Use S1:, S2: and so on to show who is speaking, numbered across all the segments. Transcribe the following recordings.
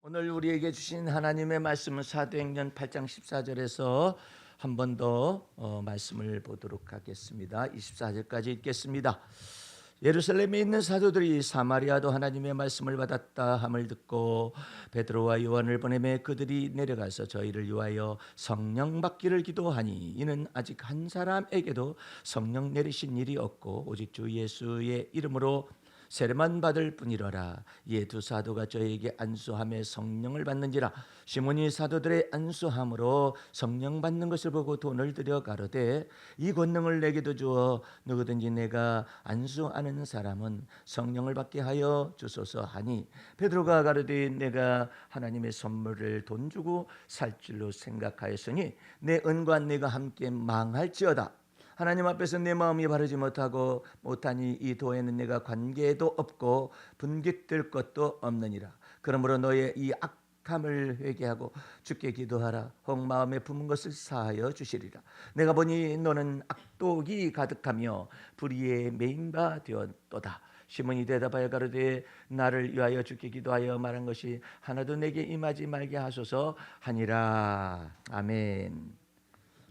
S1: 오늘 우리에게 주신 하나님의 말씀은 사도행전 8장 14절에서 한 번 더 말씀을 보도록 하겠습니다. 24절까지 읽겠습니다. 예루살렘에 있는 사도들이 사마리아도 하나님의 말씀을 받았다 함을 듣고 베드로와 요한을 보내매 그들이 내려가서 저희를 위하여 성령 받기를 기도하니 이는 아직 한 사람에게도 성령 내리신 일이 없고 오직 주 예수의 이름으로 세례만 받을 뿐이로라. 이에 두 사도가 저에게 안수함에 성령을 받는지라. 시몬이 사도들의 안수함으로 성령 받는 것을 보고 돈을 들여 가로되 이 권능을 내게도 주어 누구든지 내가 안수하는 사람은 성령을 받게 하여 주소서 하니 베드로가 가로되 내가 하나님의 선물을 돈 주고 살 줄로 생각하였으니 내 은과 내가 함께 망할지어다. 하나님 앞에서 내 마음이 바르지 못하니 이 도에는 내가 관계도 없고 분깃들 것도 없느니라. 그러므로 너의 이 악함을 회개하고 주께 기도하라. 혹 마음에 품은 것을 사하여 주시리라. 내가 보니 너는 악독이 가득하며 불의에 매인 바 되었도다. 시몬이 대답하여 가로되 나를 위하여 주께 기도하여 말한 것이 하나도 내게 임하지 말게 하소서 하니라. 아멘.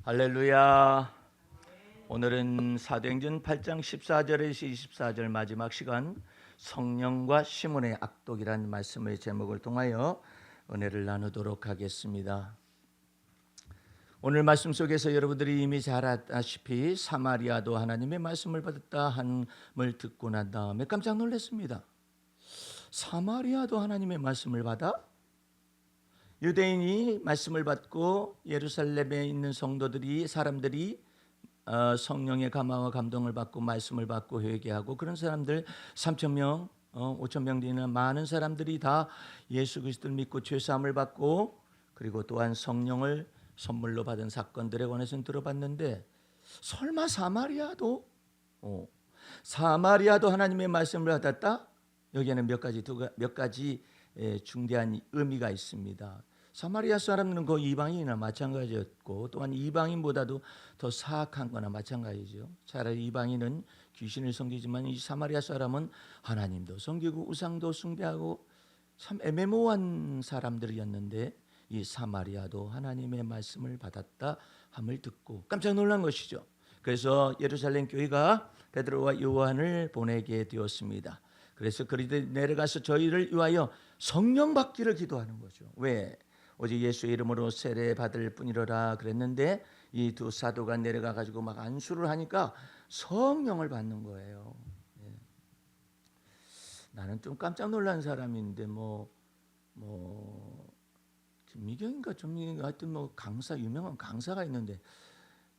S1: 할렐루야. 오늘은 사도행전 8장 14절에서 24절 마지막 시간 성령과 시몬의 악독이라는 말씀의 제목을 통하여 은혜를 나누도록 하겠습니다. 오늘 말씀 속에서 여러분들이 이미 잘 아다시피 사마리아도 하나님의 말씀을 받았다 함을 듣고 난 다음에 깜짝 놀랐습니다. 사마리아도 하나님의 말씀을 받아? 유대인이 말씀을 받고 예루살렘에 있는 성도들이 사람들이 성령의 감화와 감동을 받고 말씀을 받고 회개하고 그런 사람들 3,000명 5,000명 되는 많은 사람들이 다 예수 그리스도를 믿고 죄사함을 받고 그리고 또한 성령을 선물로 받은 사건들에 관해서는 들어봤는데 설마 사마리아도 하나님의 말씀을 받았다? 여기에는 몇 가지 중대한 의미가 있습니다. 사마리아 사람들은 그 이방인이나 마찬가지였고 또한 이방인보다도 더 사악한 거나 마찬가지죠. 차라리 이방인은 귀신을 섬기지만 이 사마리아 사람은 하나님도 섬기고 우상도 숭배하고 참 애매모호한 사람들이었는데 이 사마리아도 하나님의 말씀을 받았다 함을 듣고 깜짝 놀란 것이죠. 그래서 예루살렘 교회가 베드로와 요한을 보내게 되었습니다. 그래서 그들이 내려가서 저희를 위하여 성령 받기를 기도하는 거죠. 왜? 오직 예수의 이름으로 세례 받을 뿐이로라 그랬는데 이 두 사도가 내려가 가지고 막 안수를 하니까 성령을 받는 거예요. 나는 좀 깜짝 놀란 사람인데 김미경인가 전미경인가 하여튼 유명한 강사가 있는데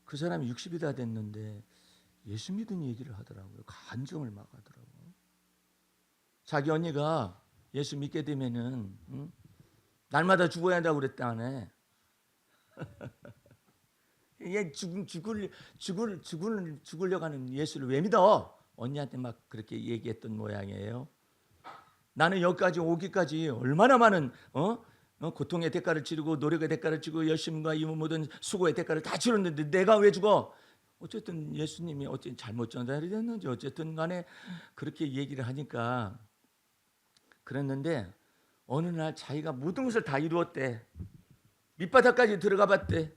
S1: 그 사람이 60이 다 됐는데 예수 믿은 얘기를 하더라고요. 간증을 막 하더라고요. 자기 언니가 예수 믿게 되면은 날마다 죽어야 한다고 그랬다네. 얘 죽으려고 하는 예수를 왜 믿어? 언니한테 막 그렇게 얘기했던 모양이에요. 나는 여기까지 오기까지 얼마나 많은 고통의 대가를 치르고 노력의 대가를 치르고 열심과 이 모든 수고의 대가를 다 치렀는데 내가 왜 죽어? 어쨌든 예수님이 어쨌든 잘못 전달했는지 어쨌든 간에 그렇게 얘기를 하니까 그랬는데 어느 날 자기가 모든 것을 다 이루었대. 밑바닥까지 들어가 봤대.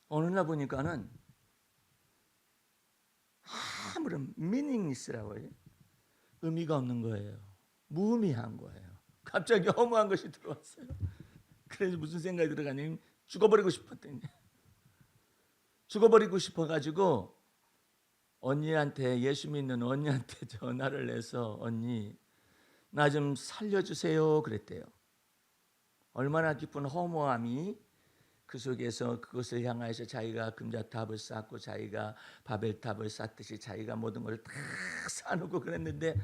S1: 어느 날 보니까는 아무런 미닝리스라고요. 의미가 없는 거예요. 무의미한 거예요. 갑자기 허무한 것이 들어왔어요. 그래서 무슨 생각이 들어가냐면 죽어버리고 싶었더니 죽어버리고 싶어가지고 언니한테 예수 믿는 언니한테 전화를 해서 언니 나 좀 살려주세요 그랬대요. 얼마나 깊은 허무함이 그 속에서 그것을 향하여서 자기가 금자탑을 쌓고 자기가 바벨탑을 쌓듯이 자기가 모든 걸 다 쌓아놓고 그랬는데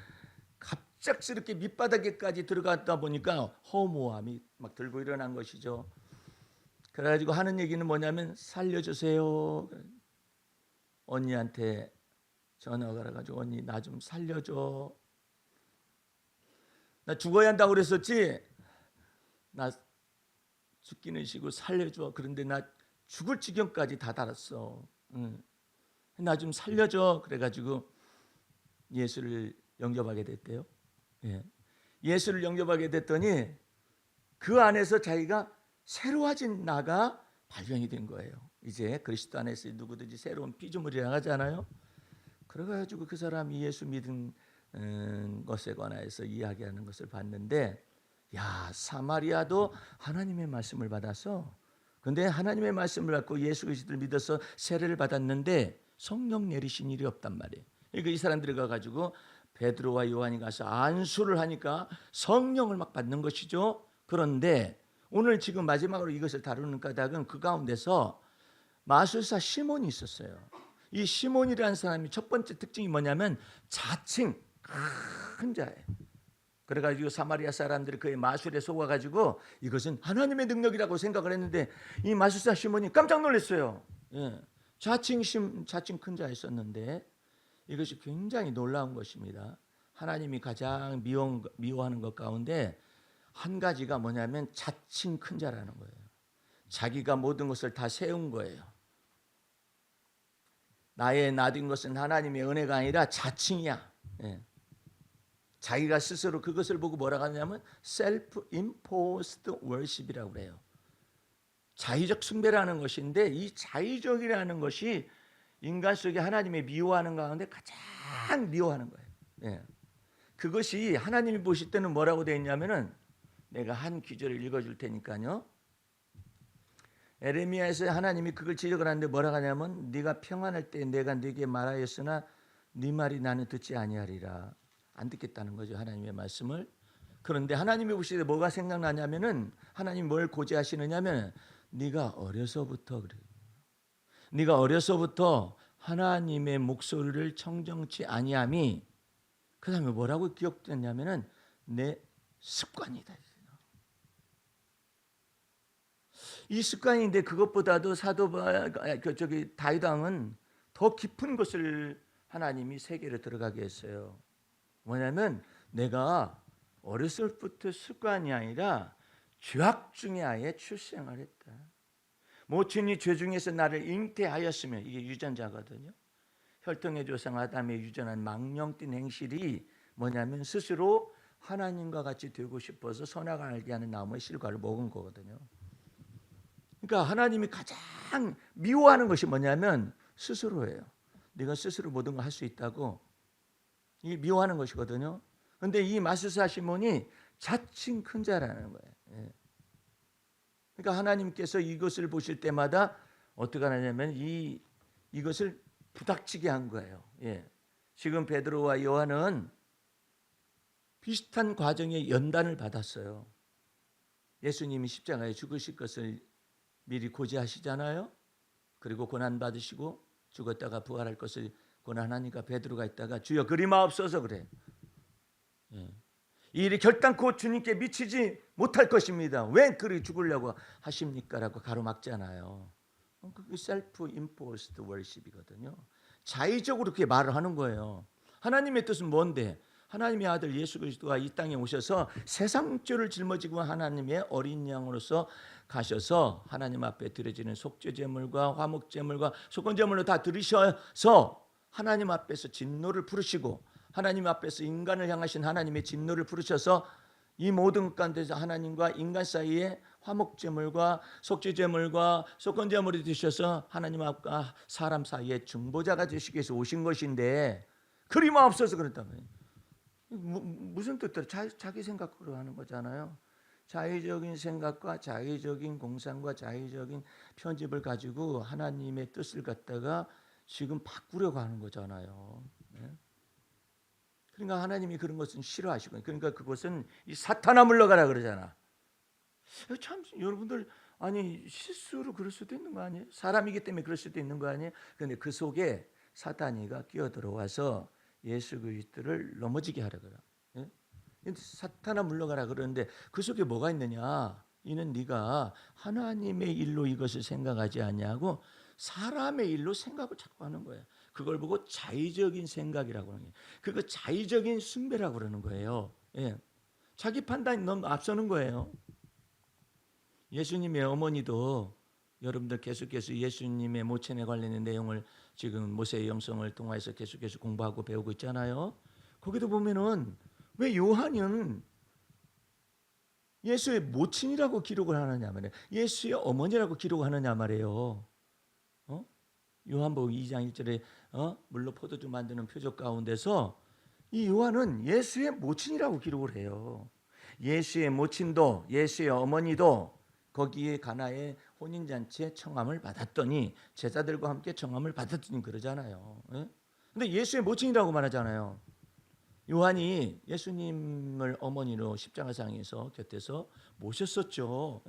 S1: 갑작스럽게 밑바닥에까지 들어갔다 보니까 허무함이 막 들고 일어난 것이죠. 그래가지고 하는 얘기는 뭐냐면 살려주세요. 언니한테 전화가 걸어가지고 언니 나 좀 살려줘. 나 죽어야 한다고 그랬었지. 나 죽기는 쉬고 살려줘. 그런데 나 죽을 지경까지 다 달았어. 나 좀 살려줘. 그래가지고 예수를 영접하게 됐대요. 예수를 영접하게 됐더니 그 안에서 자기가 새로워진 나가 발견이 된 거예요. 이제 그리스도 안에서 누구든지 새로운 피조물이라 하잖아요. 그래가지고 그 사람이 예수 믿은 것에 관해서 이야기하는 것을 봤는데, 야, 사마리아도 하나님의 말씀을 받아서, 근데 하나님의 말씀을 받고 예수 그리스도를 믿어서 세례를 받았는데 성령 내리신 일이 없단 말이에요. 그러니까 이 사람들이 가가지고 베드로와 요한이 가서 안수를 하니까 성령을 막 받는 것이죠. 그런데 오늘 지금 마지막으로 이것을 다루는 까닭은 그 가운데서 마술사 시몬이 있었어요. 이 시몬이라는 사람이 첫 번째 특징이 뭐냐면 자칭 큰 자예요. 그래가지고 사마리아 사람들이 그의 마술에 속아가지고 이것은 하나님의 능력이라고 생각을 했는데 이 마술사 시몬이 깜짝 놀랐어요. 예. 자칭 큰 자였었는데 이것이 굉장히 놀라운 것입니다. 하나님이 가장 미워하는 것 가운데 한 가지가 뭐냐면 자칭 큰 자라는 거예요. 자기가 모든 것을 다 세운 거예요. 나의 나된 것은 하나님의 은혜가 아니라 자칭이야. 예. 자기가 스스로 그것을 보고 뭐라고 하냐면 self-imposed worship이라고 그래요. 자의적 숭배라는 것인데 이 자의적이라는 것이 인간 속에 하나님의 미워하는 가운데 가장 미워하는 거예요. 예. 그것이 하나님이 보실 때는 뭐라고 되어 있냐면은 내가 한 구절을 읽어줄 테니까요. 에레미야에서 하나님이 그걸 지적을 하는데 뭐라고 하냐면 네가 평안할 때 내가 네게 말하였으나 네 말이 나는 듣지 아니하리라. 안 듣겠다는 거죠, 하나님의 말씀을. 그런데 하나님이 보실 때 뭐가 생각나냐면은 하나님 뭘 고지하시느냐면 네가 어려서부터 그래. 네가 어려서부터 하나님의 목소리를 청정치 아니함이 그다음에 뭐라고 기억됐냐면은 내 습관이다. 이 습관인데 그것보다도 다윗 왕은 더 깊은 것을 하나님이 세계로 들어가게 했어요. 뭐냐면 내가 어렸을 부터 습관이 아니라 죄악 중에 아예 출생을 했다. 모친이 죄 중에서 나를 잉태하였으면 이게 유전자거든요. 혈통의 조상 아담의 유전한 망령된 행실이 뭐냐면 스스로 하나님과 같이 되고 싶어서 선악을 알게 하는 나무의 실과를 먹은 거거든요. 그러니까 하나님이 가장 미워하는 것이 뭐냐면 스스로예요. 네가 스스로 모든 걸 할 수 있다고 이게 미워하는 것이거든요. 그런데 이 마술사 시몬이 자칭 큰 자라는 거예요. 예. 그러니까 하나님께서 이것을 보실 때마다 어떻게 하냐면 이것을 부닥치게 한 거예요. 예. 지금 베드로와 요한은 비슷한 과정의 연단을 받았어요. 예수님이 십자가에 죽으실 것을 미리 고지하시잖아요. 그리고 고난 받으시고 죽었다가 부활할 것을 고난하니까 베드로가 있다가 주여 그리 마옵소서 그래. 예. 이 일이 결단코 주님께 미치지 못할 것입니다. 왜 그리 죽으려고 하십니까? 라고 가로막잖아요. 그게 self-imposed worship이거든요. 자의적으로 그렇게 말을 하는 거예요. 하나님의 뜻은 뭔데? 하나님의 아들 예수 그리스도가 이 땅에 오셔서 세상 죄를 짊어지고 하나님의 어린 양으로서 가셔서 하나님 앞에 드려지는 속죄 제물과 화목 제물과 속건 제물로 다 드리셔서 하나님 앞에서 진노를 부르시고 하나님 앞에서 인간을 향하신 하나님의 진노를 부르셔서 이 모든 가운데서 하나님과 인간 사이에 화목 제물과 속죄 제물과 속건 제물이 되셔서 하나님 앞과 사람 사이에 중보자가 되시기 위해서 오신 것인데 그리 마옵소서 그랬다면 무슨 뜻대로 자기 생각으로 하는 거잖아요. 자의적인 생각과 자의적인 공상과 자의적인 편집을 가지고 하나님의 뜻을 갖다가 지금 바꾸려고 하는 거잖아요. 네? 그러니까 하나님이 그런 것은 싫어하시고, 그러니까 그것은 이 사탄아 물러가라 그러잖아. 참 여러분들 아니 실수로 그럴 수도 있는 거 아니에요? 사람이기 때문에 그럴 수도 있는 거 아니에요? 그런데 그 속에 사탄이가 끼어들어와서 예수 그리스도를 넘어지게 하려 그래요. 예? 사탄아 물러가라 그러는데 그 속에 뭐가 있느냐? 이는 네가 하나님의 일로 이것을 생각하지 아니하고 사람의 일로 생각을 자꾸 하는 거예요. 그걸 보고 자의적인 생각이라고 하는 거예요. 그거 자의적인 숭배라고 그러는 거예요. 예. 자기 판단이 너무 앞서는 거예요. 예수님의 어머니도 여러분들 계속해서 예수님의 모친에 관련된 내용을 지금 모세의 영성을 통해서 계속해서 공부하고 배우고 있잖아요. 거기도 보면은 왜 요한은 예수의 모친이라고 기록을 하느냐 말이에요. 예수의 어머니라고 기록하느냐 말이에요. 요한복음 2장 1절에 물로 포도주 만드는 표적 가운데서 이 요한은 예수의 모친이라고 기록을 해요. 예수의 모친도 예수의 어머니도 거기에 가나의 혼인잔치에 청함을 받았더니 제자들과 함께 청함을 받았더니 그러잖아요. 근데 예수의 모친이라고 말하잖아요. 요한이 예수님을 어머니로 십자가상에서 곁에서 모셨었죠.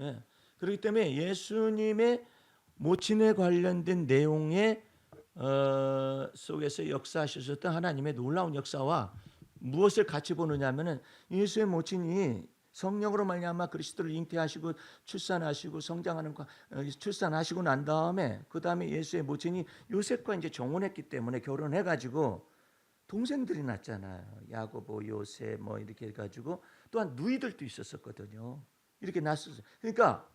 S1: 그렇기 때문에 예수님의 모친에 관련된 내용의 속에서 역사하셨던 하나님의 놀라운 역사와 무엇을 같이 보느냐 하면은 예수의 모친이 성령으로 말미암아 그리스도를 잉태하시고 출산하시고 성장하는 출산하시고 난 다음에 그 다음에 예수의 모친이 요셉과 이제 정혼했기 때문에 결혼해 가지고 동생들이 낳잖아요. 야고보, 요셉 뭐 이렇게 해 가지고 또한 누이들도 있었거든요. 이렇게 낳았어요. 그러니까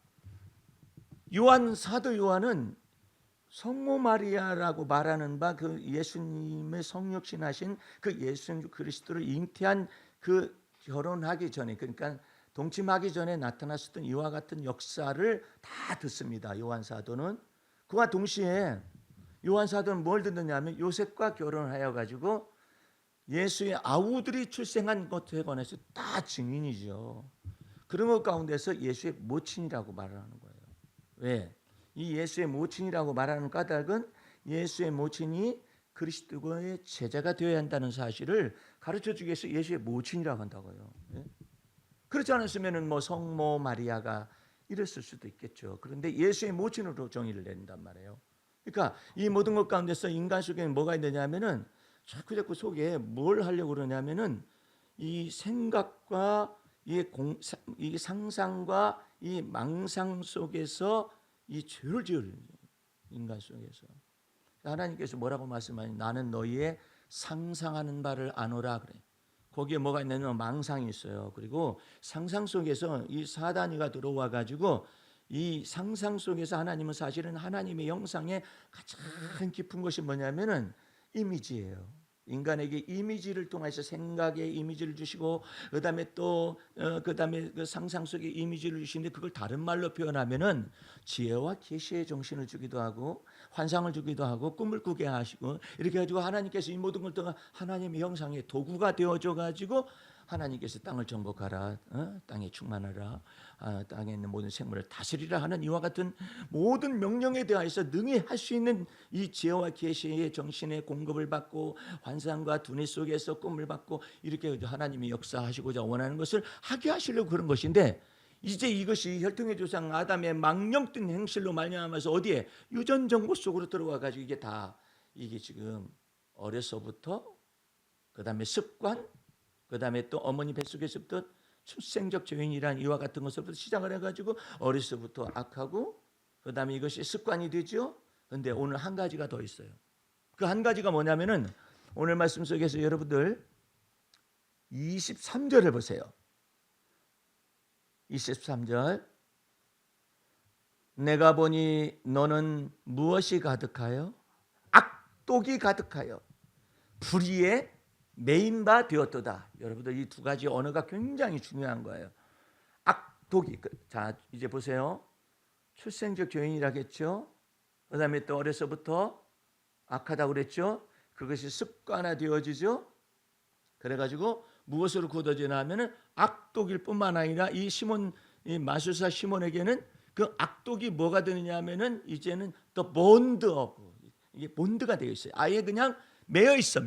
S1: 요한 사도 요한은 성모 마리아라고 말하는 바 그 예수님의 성육신하신 그 예수 그리스도를 잉태한 그 결혼하기 전에 그러니까 동침하기 전에 나타났었던 이와 같은 역사를 다 듣습니다. 요한 사도는 그와 동시에 요한 사도는 뭘 듣느냐면 요셉과 결혼하여 가지고 예수의 아우들이 출생한 것에 관해서 다 증인이죠. 그런 것 가운데서 예수의 모친이라고 말을 하는 거예요. 왜? 이 예수의 모친이라고 말하는 까닭은 예수의 모친이 그리스도의 제자가 되어야 한다는 사실을 가르쳐주기 위해서 예수의 모친이라고 한다고요. 그렇지 않았으면 뭐 성모 마리아가 이랬을 수도 있겠죠. 그런데 예수의 모친으로 정의를 낸단 말이에요. 그러니까 이 모든 것 가운데서 인간 속에는 뭐가 있느냐면은 자꾸 속에 뭘 하려고 그러냐면은 이 생각과 이 상상과 이 망상 속에서 이 죄를 지을 인간 속에서 하나님께서 뭐라고 말씀하니 나는 너희의 상상하는 바를 아노라 그래. 거기에 뭐가 있냐면 망상이 있어요. 그리고 상상 속에서 이 사단이가 들어와 가지고 이 상상 속에서 하나님은 사실은 하나님의 형상에 가장 깊은 것이 뭐냐면은 이미지예요. 인간에게 이미지를 통해서 생각의 이미지를 주시고 그다음에 또 그다음에 그 상상 속의 이미지를 주시는데 그걸 다른 말로 표현하면은 지혜와 계시의 정신을 주기도 하고 환상을 주기도 하고 꿈을 꾸게 하시고 이렇게 가지고 하나님께서 이 모든 걸 통해 하나님의 형상의 도구가 되어져 가지고 하나님께서 땅을 정복하라, 땅에 충만하라, 땅에 있는 모든 생물을 다스리라 하는 이와 같은 모든 명령에 대하여서 능히 할 수 있는 이 지혜와 계시의 정신의 공급을 받고 환상과 두뇌 속에서 꿈을 받고 이렇게 하나님이 역사하시고자 원하는 것을 하게 하시려고 그런 것인데 이제 이것이 혈통의 조상 아담의 망령된 행실로 말미암아서 어디에 유전정보 속으로 들어와 가지고 이게 지금 어려서부터 그다음에 습관 그다음에 또 어머니 뱃속에서부터 출생적 죄인이란 이와 같은 것부터 시작을 해가지고 어렸을 때부터 악하고 그다음에 이것이 습관이 되죠. 그런데 오늘 한 가지가 더 있어요. 그 한 가지가 뭐냐면은 오늘 말씀 속에서 여러분들 23절을 보세요. 23절 내가 보니 너는 무엇이 가득하여 악독이 가득하여 불의에 메인 바 되었도다. 여러분들 이 두 가지 언어가 굉장히 중요한 거예요. 악독이 자 이제 보세요. 출생적 죄인이라겠죠. 그다음에 또 어려서부터 악하다고 그랬죠. 그것이 습관화되어지죠. 그래가지고 무엇으로 굳어지나 하면은 악독일 뿐만 아니라 이 마술사 시몬에게는 그 악독이 뭐가 되느냐 하면은 이제는 또 본드 오브 이게 본드가 되어 있어요. 아예 그냥 매여 있어.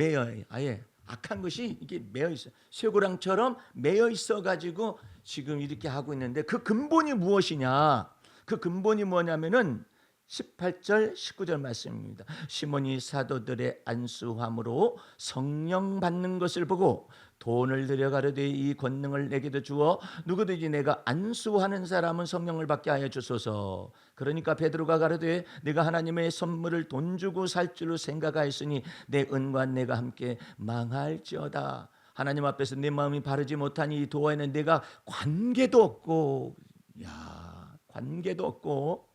S1: 아예 악한 것이 이게 매여 있어. 쇠고랑처럼 매여 있어 가지고 지금 이렇게 하고 있는데 그 근본이 무엇이냐? 그 근본이 뭐냐면은 18절 19절 말씀입니다. 시몬이 사도들의 안수함으로 성령 받는 것을 보고 돈을 들여 가로되 이 권능을 내게도 주어 누구든지 내가 안수하는 사람은 성령을 받게 하여 주소서. 그러니까 베드로가 가로되 내가 하나님의 선물을 돈 주고 살 줄로 생각하였으니 내 은과 내가 함께 망할지어다. 하나님 앞에서 내 마음이 바르지 못하니 이 도화에는 내가 관계도 없고 관계도 없고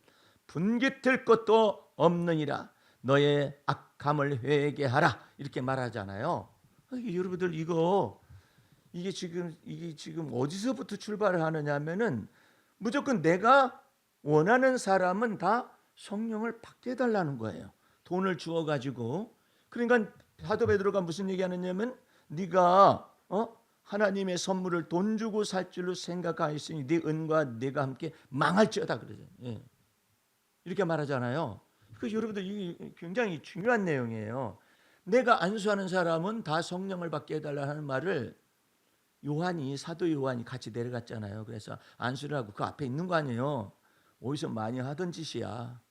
S1: 분깃들 것도 없느니라. 너의 악함을 회개하라. 이렇게 말하잖아요. 여러분들 이거 이게 지금 어디서부터 출발을 하느냐면은 무조건 내가 원하는 사람은 다 성령을 받게 해달라는 거예요. 돈을 주어 가지고. 그러니까 사도 베드로가 무슨 얘기하느냐면 네가 하나님의 선물을 돈 주고 살 줄로 생각하였으니 네 은과 네가 함께 망할지어다 그러죠. 예. 이렇게 말하잖아요. 그 여러분들 이게 굉장히 중요한 내용이에요. 내가 안수하는 사람은 다 성령을 받게 해달라는 말을 사도 요한이 같이 내려갔잖아요. 그래서 안수를 하고 그 앞에 있는 거 아니에요. 어디서 많이 하던 짓이야.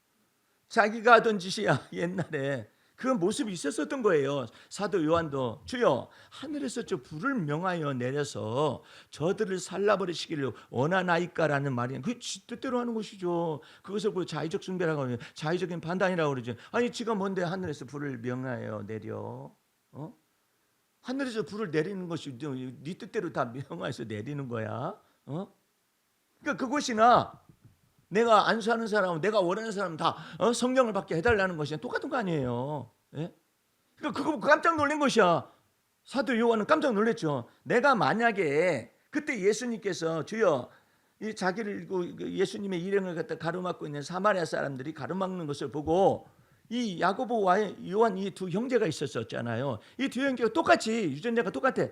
S1: 자기가 하던 짓이야. 옛날에 그 모습이 있었던 거예요. 사도 요한도 주여 하늘에서 저 불을 명하여 내려서 저들을 살라버리시기를 원하나이까라는 말이 그 뜻대로 하는 것이죠. 그것을 그 자의적 숭배라고 하면 자의적인 판단이라고 그러죠. 아니 지가 뭔데 하늘에서 불을 명하여 내려? 하늘에서 불을 내리는 것이 네 뜻대로 다 명하여서 내리는 거야. 그러니까 그것이나 내가 안수하는 사람은 내가 원하는 사람은 다 성령을 받게 해달라는 것이 똑같은 거 아니에요. 예? 그러니까 그거 깜짝 놀란 것이야. 사도 요한은 깜짝 놀랐죠. 내가 만약에 그때 예수님께서 주여 이 자기를 예수님의 일행을 갖다 가로막고 있는 사마리아 사람들이 가로막는 것을 보고 이 야고보와 요한 이 두 형제가 있었잖아요. 이 두 형제가 똑같이 유전자가 똑같아.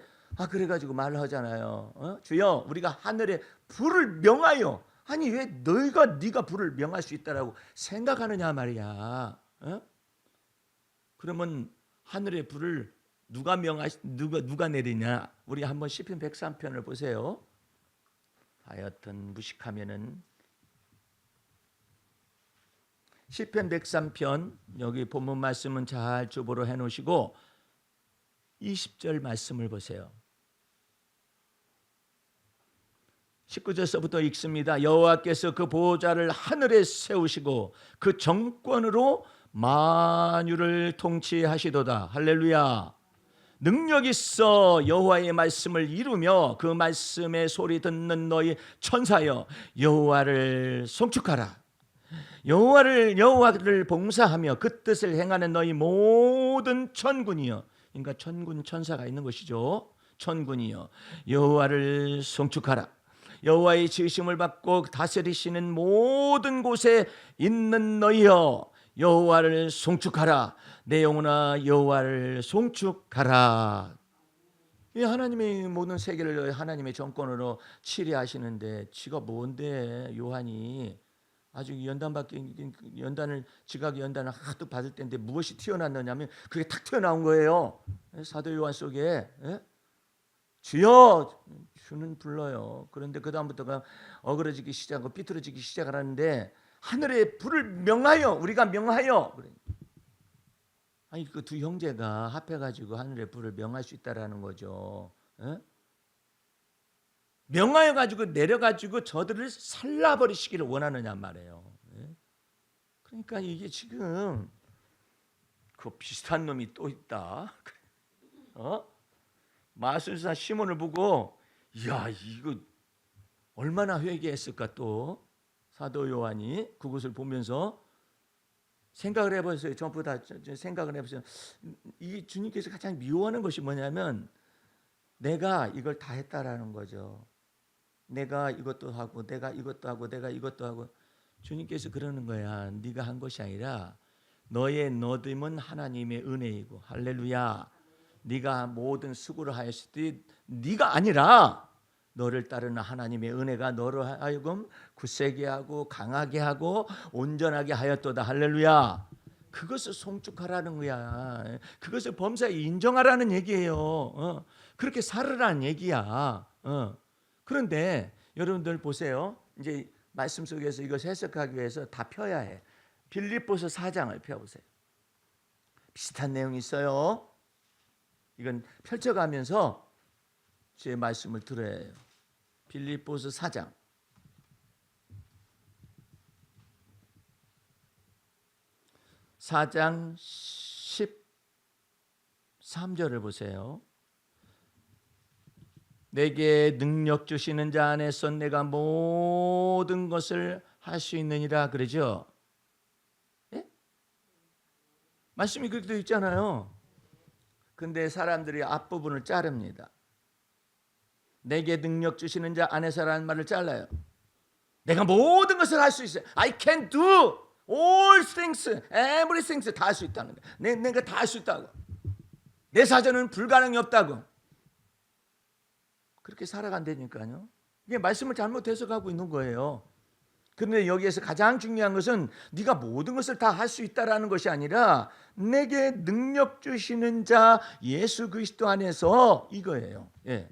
S1: 그래가지고 말을 하잖아요. 주여 우리가 하늘에 불을 명하여 아니 왜 네가 불을 명할 수 있다라고 생각하느냐 말이야. 그러면 하늘의 불을 누가 내리냐? 우리 한번 시편 103편을 보세요. 하여튼 무식하면은 시편 103편 여기 본문 말씀은 잘 주보로 해 놓으시고 20절 말씀을 보세요. 19절서부터 읽습니다. 여호와께서 그 보호자를 하늘에 세우시고 그 정권으로 만유를 통치하시도다. 할렐루야. 능력 있어 여호와의 말씀을 이루며 그 말씀의 소리 듣는 너희 천사여 여호와를 송축하라. 여호와를 봉사하며 그 뜻을 행하는 너희 모든 천군이여. 그러니까 천군 천사가 있는 것이죠. 천군이여 여호와를 송축하라. 여호와의 지으심을 받고 다스리시는 모든 곳에 있는 너희여 여호와를 송축하라. 내 영혼아 여호와를 송축하라. 이 하나님의 모든 세계를 하나님의 정권으로 치리하시는데 지가 뭔데 요한이 아주 연단을 지각의 연단을 하도 받을 때인데 무엇이 튀어나왔느냐면 그게 탁 튀어나온 거예요. 사도 요한 속에 주여 주는 불러요. 그런데 그 다음부터가 어그러지기 시작하고 삐뚤어지기 시작을 하는데 하늘의 불을 명하여 우리가 명하여 아니 그 두 형제가 합해가지고 하늘의 불을 명할 수 있다라는 거죠. 명하여 가지고 내려가지고 저들을 살라버리시기를 원하느냐 말이에요. 그러니까 이게 지금 그 비슷한 놈이 또 있다. 마술사 시몬을 보고 야 이거 얼마나 회개했을까. 또 사도 요한이 그것을 보면서 생각을 해보세요. 전부 다 생각을 해보세요. 이 주님께서 가장 미워하는 것이 뭐냐면 내가 이걸 다 했다라는 거죠. 내가 이것도 하고 내가 이것도 하고 내가 이것도 하고. 주님께서 그러는 거야. 네가 한 것이 아니라 너의 너됨은 하나님의 은혜이고 할렐루야. 네가 모든 수고를 하였을 때 네가 아니라 너를 따르는 하나님의 은혜가 너를 하여금 굳세게 하고 강하게 하고 온전하게 하였도다. 할렐루야. 그것을 송축하라는 거야. 그것을 범사에 인정하라는 얘기예요. 그렇게 살으라는 얘기야. 그런데 여러분들 보세요. 이제 말씀 속에서 이것을 해석하기 위해서 다 펴야 해. 빌립보서 4장을 펴보세요. 비슷한 내용이 있어요. 이건 펼쳐가면서 제 말씀을 들어야 해요. 빌립보서 4장 4장 13절을 보세요. 내게 능력 주시는 자 안에서 내가 모든 것을 할 수 있느니라 그러죠. 예? 말씀이 그렇게 되어 있잖아요. 근데 사람들이 앞부분을 자릅니다. 내게 능력 주시는 자 안에서라는 말을 잘라요. 내가 모든 것을 할 수 있어요. I can do all things, everything 다 할 수 있다는 거예요. 내가 다 할 수 있다고. 내 사전은 불가능이 없다고. 그렇게 살아간다니까요. 이게 말씀을 잘못 해석하고 있는 거예요. 그런데 여기에서 가장 중요한 것은 네가 모든 것을 다 할 수 있다라는 것이 아니라 내게 능력 주시는 자 예수 그리스도 안에서 이거예요. 예.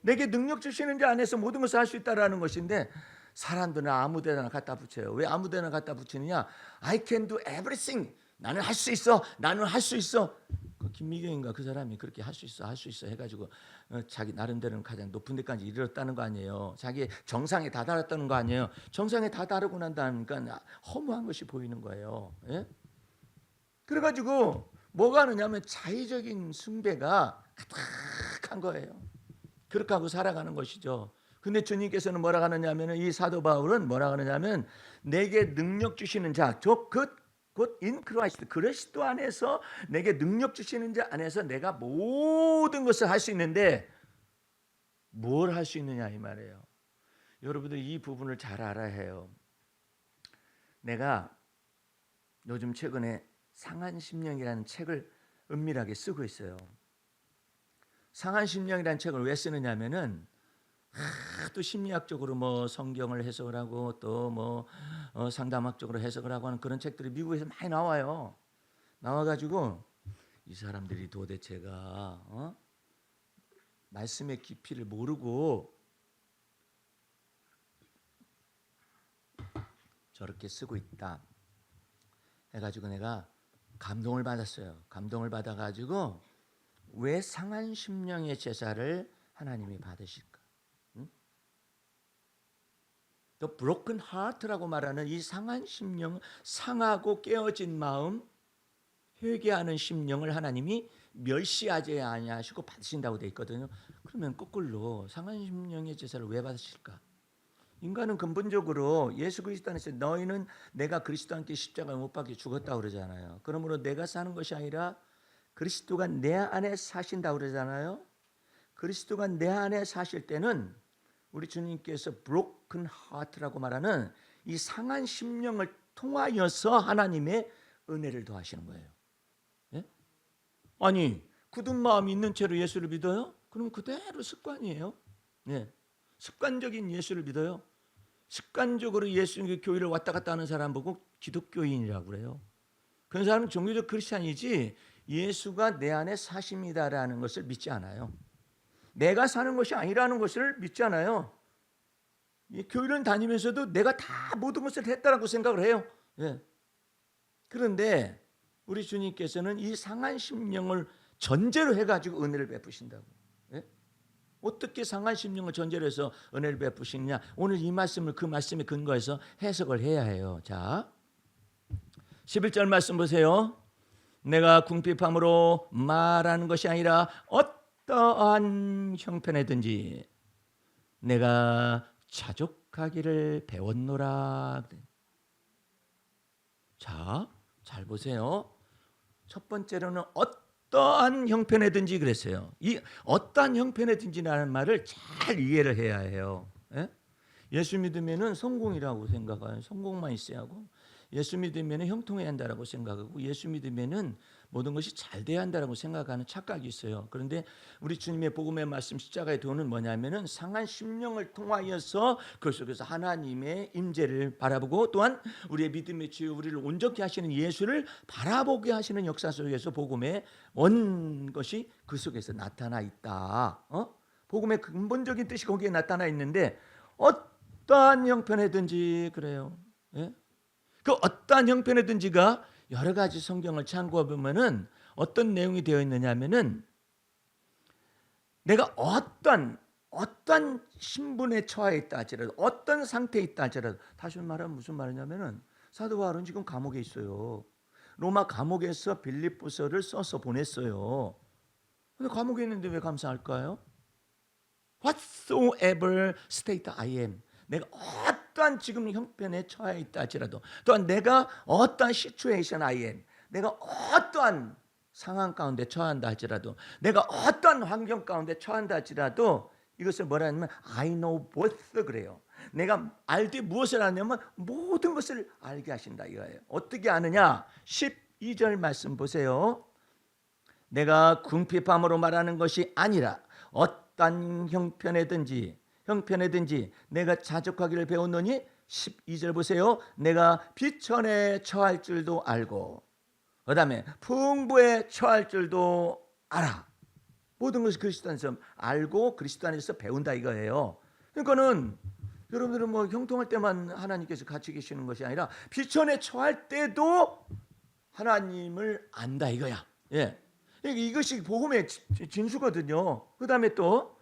S1: 내게 능력 주시는 자 안에서 모든 것을 할 수 있다라는 것인데 사람들은 아무데나 갖다 붙여요. 왜 아무데나 갖다 붙이느냐? I can do everything. 나는 할 수 있어. 나는 할 수 있어. 그 김미경인가 그 사람이 그렇게 할 수 있어, 할 수 있어 해가지고 자기 나름대로는 가장 높은 데까지 이르렀다는 거 아니에요. 자기 정상에 다다랐다는 거 아니에요. 정상에 다다르고 난 다음에 허무한 것이 보이는 거예요. 예? 그래가지고 뭐가 하느냐면 자의적인 숭배가 가득한 거예요. 그렇게 하고 살아가는 것이죠. 근데 주님께서는 뭐라 하느냐면 이 사도 바울은 뭐라 하느냐면 내게 능력 주시는 자, 곧 in Christ, 그리스도 안에서 내게 능력 주시는 자 안에서 내가 모든 것을 할 수 있는데 뭘 할 수 있느냐 이 말이에요. 여러분들 이 부분을 잘 알아야 해요. 내가 요즘 최근에 상한심령이라는 책을 은밀하게 쓰고 있어요. 상한심령이라는 책을 왜 쓰느냐면은 또 심리학적으로 뭐 성경을 해석을 하고 또 뭐 상담학적으로 해석을 하고 하는 그런 책들이 미국에서 많이 나와요. 나와가지고 이 사람들이 도대체가 말씀의 깊이를 모르고 저렇게 쓰고 있다 해가지고 내가 감동을 받았어요. 감동을 받아가지고 왜 상한 심령의 제사를 하나님이 받으실까? 또 broken heart라고 말하는 이 상한 심령, 상하고 깨어진 마음, 회개하는 심령을 하나님이 멸시하지 아니하시고 받으신다고 되어 있거든요. 그러면 거꾸로 상한 심령의 제사를 왜 받으실까? 인간은 근본적으로 예수 그리스도 안에서 너희는 내가 그리스도와 함께 십자가에 못 박혀 죽었다고 그러잖아요. 그러므로 내가 사는 것이 아니라 그리스도가 내 안에 사신다고 그러잖아요. 그리스도가 내 안에 사실 때는 우리 주님께서 broken heart라고 말하는 이 상한 심령을 통하여서 하나님의 은혜를 더하시는 거예요. 예? 아니 굳은 마음이 있는 채로 예수를 믿어요? 그럼 그대로 습관이에요. 예. 습관적인 예수를 믿어요. 습관적으로 예수 교회를 왔다 갔다 하는 사람 보고 기독교인이라고 그래요. 그런 사람은 종교적 크리스찬이지 예수가 내 안에 사십니다라는 것을 믿지 않아요. 내가 사는 것이 아니라는 것을 믿지 않아요. 교회를 다니면서도 내가 다 모든 것을 했다라고 생각을 해요. 예. 그런데 우리 주님께서는 이 상한 심령을 전제로 해가지고 은혜를 베푸신다고. 예? 어떻게 상한 심령을 전제로 해서 은혜를 베푸시느냐? 오늘 이 말씀을 그 말씀에 근거해서 해석을 해야 해요. 자, 11절 말씀 보세요. 내가 궁핍함으로 말하는 것이 아니라 어떠한 형편에든지 내가 자족하기를 배웠노라. 자, 잘 보세요. 첫 번째로는 어떠한 형편에든지 그랬어요. 이 어떠한 형편에든지라는 말을 잘 이해를 해야 해요. 예? 예수 믿으면은 성공이라고 생각해요. 성공만 있어야 하고, 예수 믿으면은 형통해야 한다라고 생각하고, 예수 믿으면은 모든 것이 잘 돼야 한다라고 생각하는 착각이 있어요. 그런데 우리 주님의 복음의 말씀 십자가의 도는 뭐냐면은 상한 심령을 통하여서 그 속에서 하나님의 임재를 바라보고 또한 우리의 믿음의 주여 우리를 온전케 하시는 예수를 바라보게 하시는 역사 속에서 복음의 원 것이 그 속에서 나타나 있다. 복음의 근본적인 뜻이 거기에 나타나 있는데 어떠한 형편이든지 그래요. 예? 그 어떠한 형편이든지가 여러 가지 성경을 참고해 보면은 어떤 내용이 되어 있느냐면은 내가 어떤 신분에 처해 있다 할지라도 어떤 상태에 있다 할지라도 다시 말하면 무슨 말이냐면은 사도 바울은 지금 감옥에 있어요. 로마 감옥에서 빌립보서를 써서 보냈어요. 근데 감옥에 있는데 왜 감사할까요? Whatsoever state I am, 내가 어떠한 지금 형편에 처해 있다 할지라도 또한 내가 어떠한 situation I am, 내가 어떠한 상황 가운데 처한다 할지라도 내가 어떠한 환경 가운데 처한다 할지라도 이것을 뭐라 하냐면 I know both 그래요. 내가 알되 무엇을 아냐면 모든 것을 알게 하신다 이거예요. 어떻게 아느냐? 12절 말씀 보세요. 내가 궁핍함으로 말하는 것이 아니라 어떤 형편에든지 내가 자족하기를 배웠노니 12절 보세요. 내가 비천에 처할 줄도 알고 그 다음에 풍부에 처할 줄도 알아. 모든 것을 그리스도 안에서 알고 그리스도 안에서 배운다 이거예요. 그러니까는 여러분들은 뭐 형통할 때만 하나님께서 같이 계시는 것이 아니라 비천에 처할 때도 하나님을 안다 이거야. 예. 이것이 복음의 진수거든요. 그 다음에 또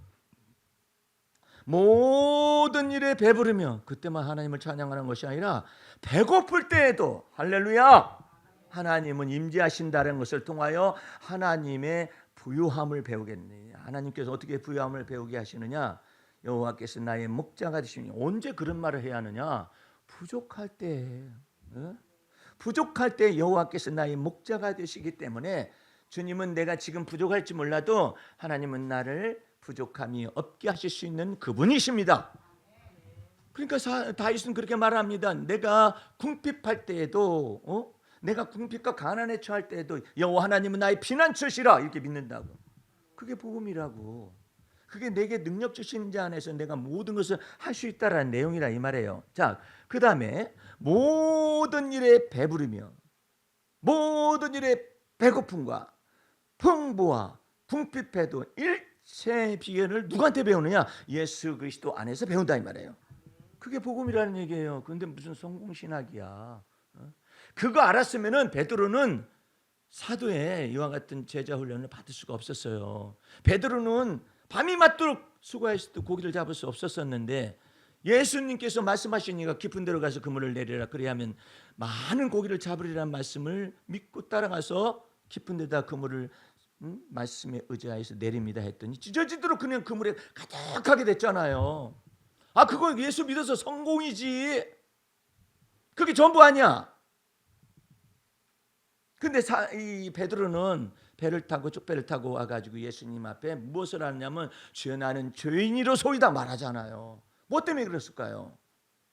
S1: 모든 일에 배부르며 그때만 하나님을 찬양하는 것이 아니라 배고플 때에도 할렐루야 하나님은 임재하신다는 것을 통하여 하나님의 부유함을 배우겠네. 하나님께서 어떻게 부유함을 배우게 하시느냐? 여호와께서 나의 목자가 되시니. 언제 그런 말을 해야 하느냐? 부족할 때. 부족할 때 여호와께서 나의 목자가 되시기 때문에 주님은 내가 지금 부족할지 몰라도 하나님은 나를 부족함이 없게 하실 수 있는 그분이십니다. 그러니까 다윗은 그렇게 말합니다. 내가 궁핍할 때에도 내가 궁핍과 가난에 처할 때에도 여호와 하나님은 나의 피난처시라 이렇게 믿는다고. 그게 복음이라고. 그게 내게 능력 주신 자 안에서 내가 모든 것을 할 수 있다라는 내용이라 이 말이에요. 자, 그 다음에 모든 일에 배부르며 모든 일에 배고픔과 풍부와 궁핍해도 일체의 비결을 누구한테 배우느냐? 예수 그리스도 안에서 배운다 이 말이에요. 그게 복음이라는 얘기예요. 그런데 무슨 성공신학이야. 그거 알았으면은 베드로는 사도의 이와 같은 제자 훈련을 받을 수가 없었어요. 베드로는 밤이 맞도록 수고했을 고기를 잡을 수 없었었는데 예수님께서 말씀하시니까 깊은 데로 가서 그물을 내리라 그래야면 많은 고기를 잡으리라는 말씀을 믿고 따라가서 깊은 데다 그물을 말씀에 의지하여서 내립니다 했더니 찢어지도록 그냥 그물에 가득하게 됐잖아요. 아 그거 예수 믿어서 성공이지. 그게 전부 아니야. 근데 이 베드로는 배를 타고 쪽 배를 타고 와가지고 예수님 앞에 무엇을 하느냐면 주여 나는 죄인이로소이다 말하잖아요. 뭐 때문에 그랬을까요?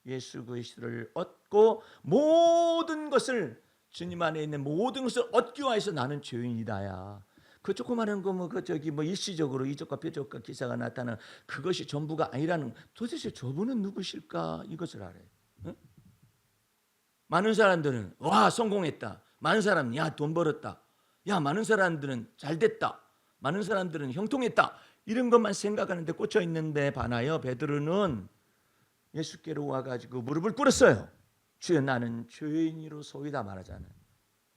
S1: 예수 그리스도를 얻고 모든 것을 주님 안에 있는 모든 것을 얻기 위해서 나는 죄인이다야. 그 조그마한 거 뭐 일시적으로 이쪽과 저쪽과 기사가 나타나는 그것이 전부가 아니라는. 도대체 저분은 누구실까 이것을 알아요. 응? 많은 사람들은 와 성공했다. 많은 사람은 야 돈 벌었다. 야 많은 사람들은 잘 됐다. 많은 사람들은 형통했다. 이런 것만 생각하는데 꽂혀 있는데 반하여 베드로는 예수께로 와가지고 무릎을 꿇었어요. 주여 나는 죄인이로소이다 말하잖아요.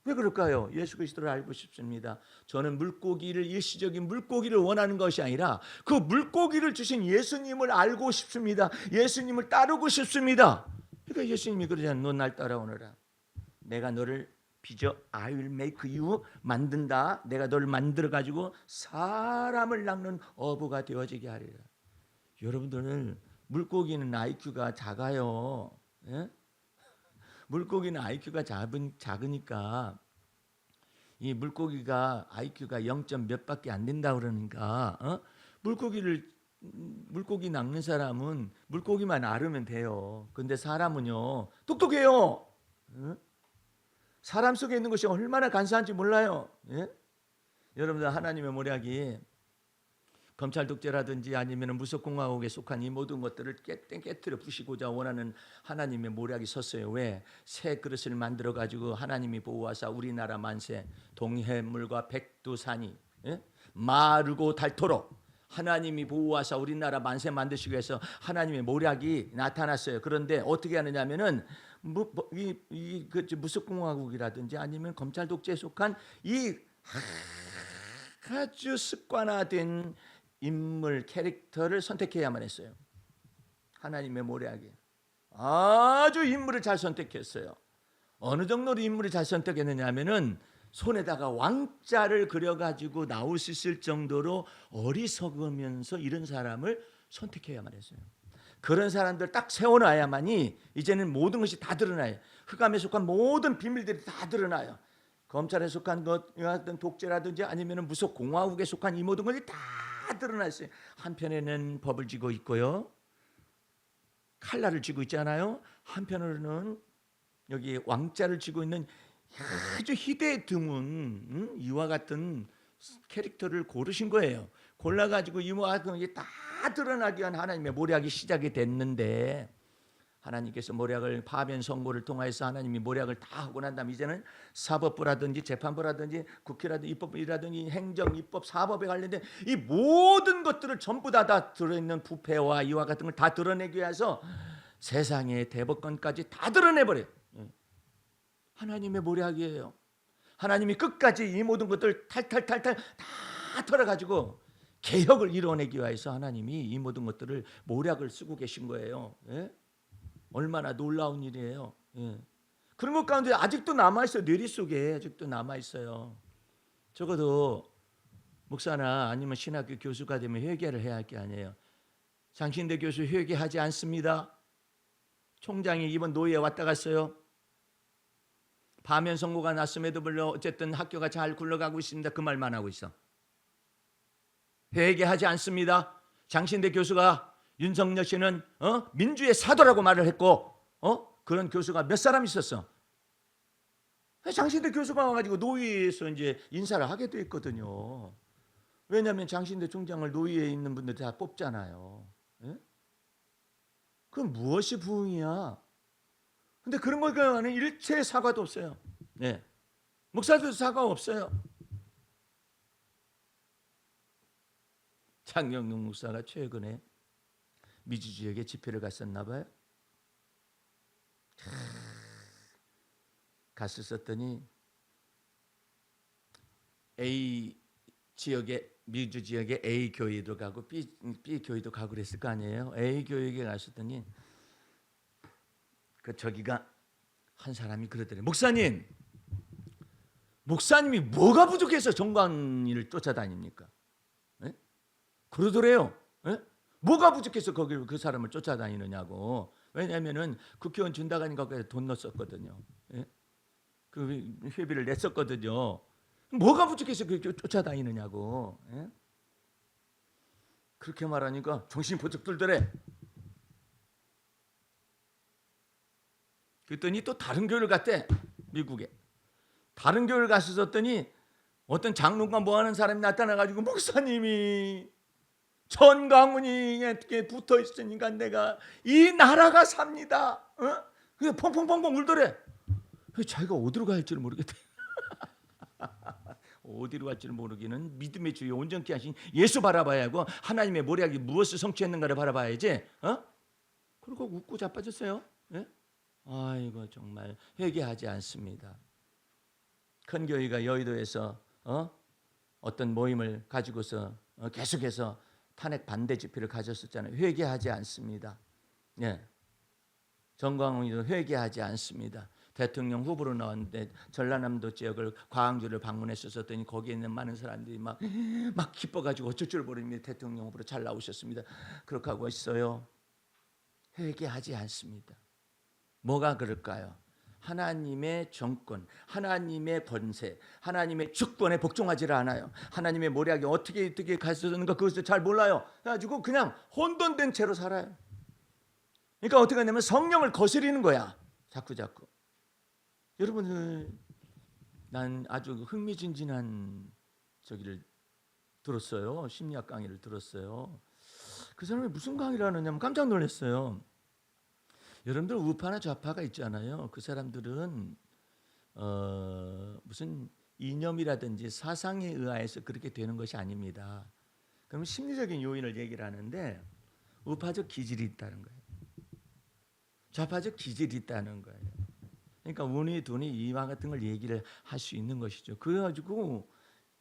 S1: 왜 그럴까요? 예수 그리스도를 알고 싶습니다. 저는 물고기를 일시적인 물고기를 원하는 것이 아니라 그 물고기를 주신 예수님을 알고 싶습니다. 예수님을 따르고 싶습니다. 그러니까 예수님이 그러잖아요. 너 날 따라오너라. 내가 너를 빚어 I will make you 만든다. 내가 너를 만들어 가지고 사람을 낚는 어부가 되어지게 하리라. 여러분들은 물고기는 IQ가 작아요. 예? 물고기는 IQ가 작으니까 이 물고기가 IQ가 0. 몇밖에 안 된다 그러니까 물고기 낚는 사람은 물고기만 알으면 돼요. 근데 사람은요 똑똑해요. 사람 속에 있는 것이 얼마나 간사한지 몰라요. 예? 여러분들 하나님의 모략이 검찰 독재라든지 아니면 무속공화국에 속한 이 모든 것들을 깨뜨려 부시고자 원하는 하나님의 모략이 섰어요. 왜? 새 그릇을 만들어 가지고 하나님이 보호하사 우리나라 만세 동해물과 백두산이 마르고 닿도록 하나님이 보호하사 우리나라 만세 만드시기 위해서 하나님의 모략이 나타났어요. 그런데 어떻게 하느냐면은 무속공화국이라든지 아니면 검찰 독재에 속한 이 아주 습관화된 인물 캐릭터를 선택해야만 했어요. 하나님의 모략이 아주 인물을 잘 선택했어요. 어느 정도로 인물을 잘 선택했느냐 하면은 손에다가 왕자를 그려가지고 나올 수 있을 정도로 어리석으면서 이런 사람을 선택해야만 했어요. 그런 사람들 딱 세워놔야만이 이제는 모든 것이 다 드러나요. 흑암에 속한 모든 비밀들이 다 드러나요. 검찰에 속한 것, 독재라든지 아니면 무속 공화국에 속한 이 모든 것이 다 드러나 있어요. 한편에는 법을 쥐고 있고요, 칼날을 쥐고 있잖아요. 한편으로는 여기 왕자를 쥐고 있는 아주 희대 드문 이와 같은 캐릭터를 고르신 거예요. 골라가지고 이와 같은 게 다 드러나기 위한 하나님의 모략이 시작이 됐는데, 하나님께서 모략을 파면 선고를 통해서 하나님이 모략을 다 하고 난 다음 이제는 사법부라든지 재판부라든지 국회라든지 입법이라든지 행정, 입법, 사법에 관련된 이 모든 것들을 전부 다 들어있는 부패와 이와 같은 걸 다 드러내기 위해서 세상의 대법관까지 다 드러내버려요. 하나님의 모략이에요. 하나님이 끝까지 이 모든 것들 탈탈탈탈 다 털어가지고 개혁을 이뤄내기 위해서 하나님이 이 모든 것들을 모략을 쓰고 계신 거예요. 예? 얼마나 놀라운 일이에요. 예. 그런 것 가운데 아직도 남아있어요. 뇌리 속에 아직도 남아있어요. 적어도 목사나 아니면 신학교 교수가 되면 회개를 해야 할 게 아니에요. 장신대 교수 회개하지 않습니다. 총장이 이번 노예에 왔다 갔어요. 파면 선고가 났음에도 불구하고 어쨌든 학교가 잘 굴러가고 있습니다. 그 말만 하고 있어. 회개하지 않습니다. 장신대 교수가 윤석열 씨는 민주의 사도라고 말을 했고, 그런 교수가 몇 사람 있었어. 장신대 교수가 와가지고 노예에서 이제 인사를 하게 돼 있거든요. 왜냐하면 장신대 총장을 노예에 있는 분들 다 뽑잖아요. 예? 그럼 무엇이 부흥이야? 근데 그런 거에 관한 일체의 사과도 없어요. 네. 목사들도 사과 없어요. 장영용 목사가 최근에 미주 지역에 집회를 갔었나 봐요. 갔었더니 A 지역에, 미주 지역에 A 교회도 가고 B 교회도 가고 그랬을 거 아니에요. A 교회에 갔었더니 그 저기가 한 사람이 그러더래요. 목사님이 뭐가 부족해서 정광이를 쫓아다닙니까? 예? 그러더래요. 예? 뭐가 부족해서 거기를 그 사람을 쫓아다니느냐고. 왜냐하면은 국회의원 준다고 하니까 돈 넣었거든요. 예? 그 회비를 냈었거든요. 뭐가 부족해서 그렇게 쫓아다니느냐고. 예? 그렇게 말하니까 정신 번쩍 들더래. 그랬더니 또 다른 교회를 갔대. 미국에. 다른 교회를 갔었더니 어떤 장로가 뭐하는 사람이 나타나가지고, 목사님이 전광훈이에 붙어 있으니까 내가 이 나라가 삽니다. 그냥 펑펑펑펑 울더래. 자기가 어디로 갈지를 모르겠대. 어디로 갈지를 모르기는 믿음의 주여 온전케 하신 예수 바라봐야 하고, 하나님의 모략이 무엇을 성취했는가를 바라봐야지. 그리고 웃고 자빠졌어요. 예? 아이고 정말 회개하지 않습니다. 큰 교회가 여의도에서 어떤 모임을 가지고서 계속해서 탄핵 반대 집회를 가졌었잖아요. 회개하지 않습니다. 예. 정광훈이도 회개하지 않습니다. 대통령 후보로 나왔는데 전라남도 지역을 광주를 방문했었더니 거기에 있는 많은 사람들이 막 기뻐가지고 어쩔 줄 모르는데 대통령 후보로 잘 나오셨습니다. 그렇게 하고 있어요. 회개하지 않습니다. 뭐가 그럴까요? 하나님의 정권, 하나님의 권세, 하나님의 주권에 복종하지를 않아요. 하나님의 모략이 어떻게 가르쳐주는가 그것을 잘 몰라요. 그래가지고 그냥 혼돈된 채로 살아요. 그러니까 어떻게 하냐면 성령을 거스리는 거야. 자꾸. 여러분들, 난 아주 흥미진진한 저기를 들었어요. 심리학 강의를 들었어요. 그 사람이 무슨 강의를 하느냐면 깜짝 놀랐어요. 여러분들 우파나 좌파가 있잖아요. 그 사람들은 무슨 이념이라든지 사상에 의해서 그렇게 되는 것이 아닙니다. 그러면 심리적인 요인을 얘기를 하는데 우파적 기질이 있다는 거예요. 좌파적 기질이 있다는 거예요. 그러니까 운이 돈이 이와 같은 걸 얘기를 할 수 있는 것이죠. 그래가지고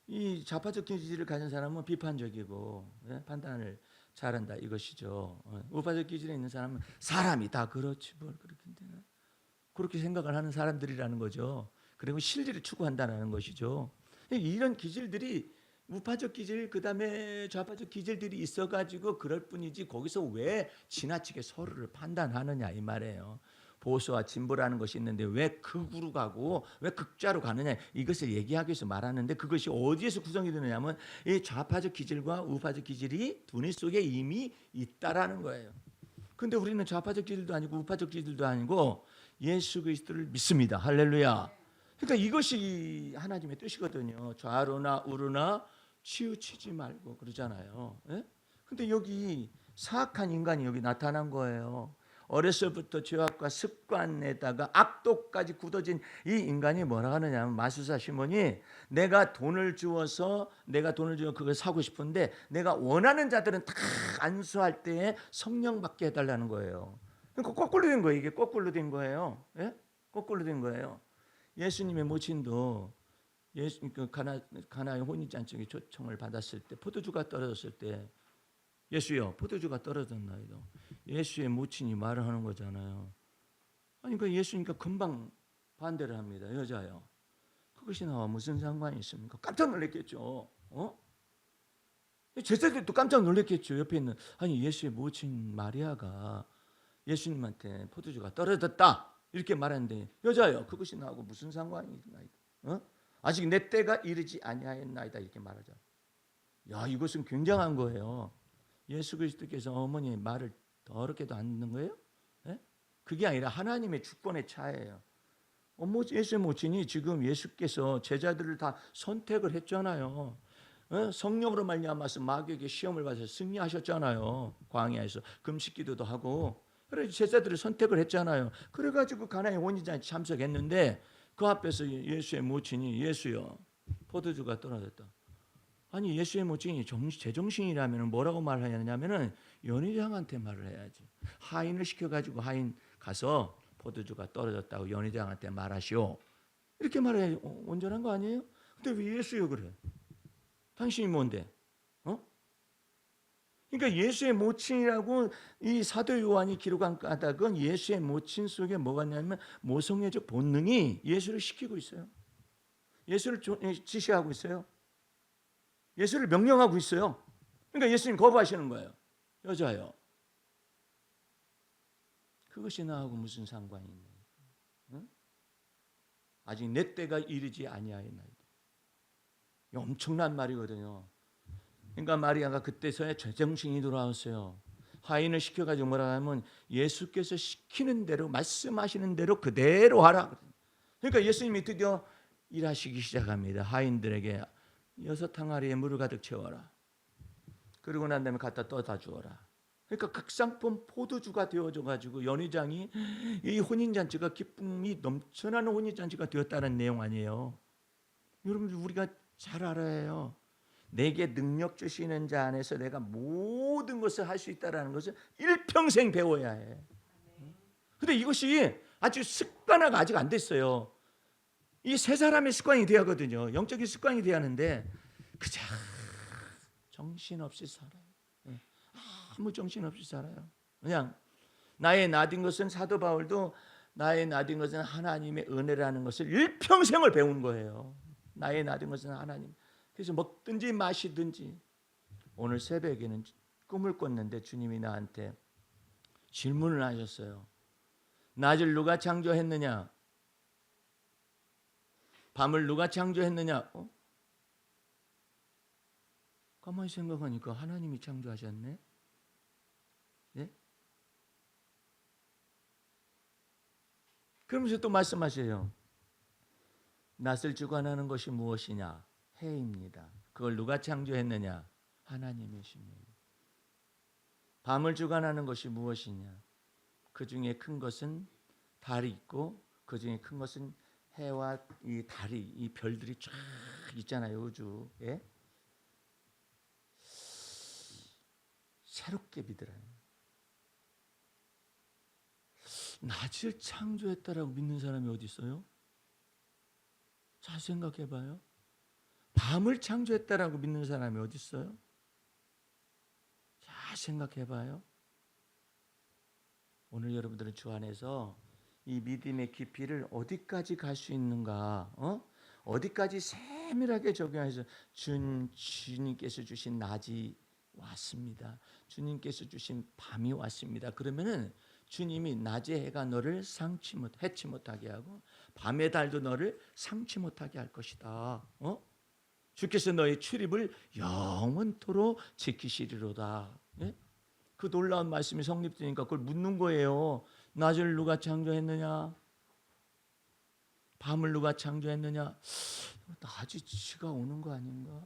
S1: 이 좌파적 기질을 가진 사람은 비판적이고 판단을 잘한다 이것이죠. 우파적 기질에 있는 사람은 사람이 다 그렇지 뭘 그렇게 되나, 그렇게 생각을 하는 사람들이라는 거죠. 그리고 실리를 추구한다는 것이죠. 이런 기질들이 우파적 기질 그다음에 좌파적 기질들이 있어가지고 그럴 뿐이지 거기서 왜 지나치게 서로를 판단하느냐 이 말이에요. 보수와 진보라는 것이 있는데 왜 극으로 가고 왜 극좌로 가느냐, 이것을 얘기하기 위해서 말하는데, 그것이 어디에서 구성이 되느냐면 이 좌파적 기질과 우파적 기질이 두뇌 속에 이미 있다라는 거예요. 근데 우리는 좌파적 기질도 아니고 우파적 기질도 아니고 예수 그리스도를 믿습니다. 할렐루야. 그러니까 이것이 하나님의 뜻이거든요. 좌로나 우로나 치우치지 말고 그러잖아요. 예? 근데 여기 사악한 인간이 여기 나타난 거예요. 어렸을부터 죄악과 습관에다가 악독까지 굳어진 이 인간이 뭐라 하느냐면, 마술사 시몬이 내가 돈을 주어서 그걸 사고 싶은데 내가 원하는 자들은 다 안수할 때에 성령 받게 해달라는 거예요. 그러니까 거꾸로 된 거예요. 이게 거꾸로 된 거예요. 예? 거꾸로 된 거예요. 예수님의 모친도 가나의 혼인잔치에 초청을 받았을 때, 포도주가 떨어졌을 때, 예수여 포도주가 떨어졌나이다. 예수의 모친이 말을 하는 거잖아요. 아니 그 예수니까 금방 반대를 합니다. 여자요. 그것이 나와 무슨 상관이 있습니까? 깜짝 놀랐겠죠. 제자들도 깜짝 놀랐겠죠. 옆에 있는, 아니 예수의 모친 마리아가 예수님한테 포도주가 떨어졌다 이렇게 말하는데, 여자요 그것이 나하고 무슨 상관이 있나이다. 아직 내 때가 이르지 아니하였나이다 이렇게 말하죠. 야, 이것은 굉장한 거예요. 예수 그리스도께서 어머니의 말을 더럽게도 안 듣는 거예요? 예? 그게 아니라 하나님의 주권의 차이예요. 예수의 모친이 지금 예수께서 제자들을 다 선택을 했잖아요. 성령으로 말미암아서 마귀에게 시험을 받아서 승리하셨잖아요. 광야에서 금식기도도 하고. 그래서 제자들을 선택을 했잖아요. 그래가지고 가나의 혼인잔치 참석했는데 그 앞에서 예수의 모친이, 예수여 포도주가 떨어졌다. 아니 예수의 모친이 제정신이라면 뭐라고 말하냐면은 연회장한테 말을 해야지. 하인을 시켜가지고 하인 가서 포도주가 떨어졌다고 연회장한테 말하시오. 이렇게 말해야 온전한 거 아니에요? 근데 왜 예수요 그래? 당신이 뭔데? 그러니까 예수의 모친이라고 이 사도 요한이 기록한 까닭은 예수의 모친 속에 뭐가 있냐면 모성애적 본능이 예수를 시키고 있어요. 예수를 지시하고 있어요. 예수를 명령하고 있어요. 그러니까 예수님 거부하시는 거예요. 여자요. 그것이 나하고 무슨 상관이 있나요? 응? 아직 내 때가 이르지 아니하였나이다. 엄청난 말이거든요. 그러니까 마리아가 그때서야 제정신이 돌아왔어요. 하인을 시켜가지고 뭐라 하면 예수께서 시키는 대로, 말씀하시는 대로 그대로 하라. 그러니까 예수님이 드디어 일하시기 시작합니다. 하인들에게 6 항아리에 물을 가득 채워라. 그리고 난 다음에 갖다 떠다 주어라. 그러니까 극상품 포도주가 되어져 가지고 연회장이, 이 혼인잔치가 기쁨이 넘쳐나는 혼인잔치가 되었다는 내용 아니에요. 여러분 우리가 잘 알아요. 내게 능력 주시는 자 안에서 내가 모든 것을 할 수 있다는 것을 일평생 배워야 해. 근데 이것이 아주 습관화가 아직 안 됐어요. 이 세 사람의 습관이 돼야 하거든요. 영적인 습관이 돼야 하는데 그저 정신없이 살아요. 아무 정신없이 살아요. 그냥 나의 나된 것은, 사도 바울도 나의 나된 것은 하나님의 은혜라는 것을 일평생을 배운 거예요. 나의 나된 것은 하나님. 그래서 먹든지 마시든지. 오늘 새벽에는 꿈을 꿨는데 주님이 나한테 질문을 하셨어요. 낮을 누가 창조했느냐? 밤을 누가 창조했느냐? 가만히 생각하니까 하나님이 창조하셨네. 예? 그러면서 또 말씀하세요. 낯을 주관하는 것이 무엇이냐? 해입니다. 그걸 누가 창조했느냐? 하나님이십니다. 밤을 주관하는 것이 무엇이냐? 그 중에 큰 것은 달이 있고 그 중에 큰 것은 해와 이 달이, 이 별들이 쫙 있잖아요. 우주에. 새롭게 믿으라요. 낮을 창조했다라고 믿는 사람이 어디 있어요? 잘 생각해봐요. 밤을 창조했다라고 믿는 사람이 어디 있어요? 잘 생각해봐요. 오늘 여러분들은 주 안에서 이 믿음의 깊이를 어디까지 갈 수 있는가? 어디까지 세밀하게 적용해서 주님께서 주신 낮이 왔습니다. 주님께서 주신 밤이 왔습니다. 그러면은 주님이 낮의 해가 너를 해치 못하게 하고 밤의 달도 너를 상치 못하게 할 것이다. 주께서 너의 출입을 영원토록 지키시리로다. 예? 그 놀라운 말씀이 성립되니까 그걸 묻는 거예요. 낮을 누가 창조했느냐? 밤을 누가 창조했느냐? 낮이 지가 오는 거 아닌가?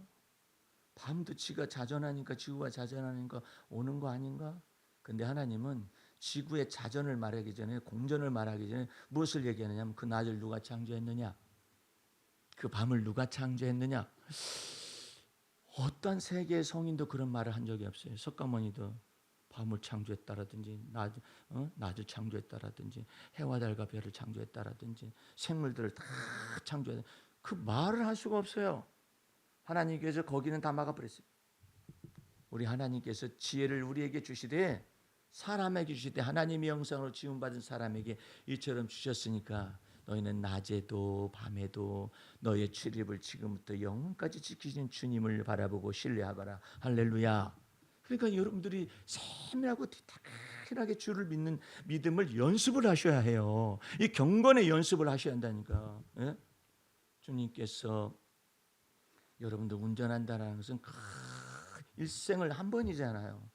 S1: 밤도 지가 자전하니까, 지구가 자전하니까 오는 거 아닌가? 근데 하나님은 지구의 자전을 말하기 전에, 공전을 말하기 전에 무엇을 얘기하느냐? 그 낮을 누가 창조했느냐? 그 밤을 누가 창조했느냐? 어떤 세계의 성인도 그런 말을 한 적이 없어요. 석가모니도 밤을 창조했다라든지 낮을 창조했다라든지 해와 달과 별을 창조했다라든지 생물들을 다 창조했다, 그 말을 할 수가 없어요. 하나님께서 거기는 다 막아버렸어요. 우리 하나님께서 지혜를 우리에게 주시되, 사람에게 주시되, 하나님의 형상으로 지음받은 사람에게 이처럼 주셨으니까 너희는 낮에도 밤에도 너의 출입을 지금부터 영원까지 지키신 주님을 바라보고 신뢰하거라. 할렐루야. 그러니까 여러분들이 세밀하고 디테일하게 주를 믿는 믿음을 연습을 하셔야 해요. 이 경건의 연습을 하셔야 한다니까. 예? 주님께서 여러분들 운전한다는 것은 일생을 한 번이잖아요.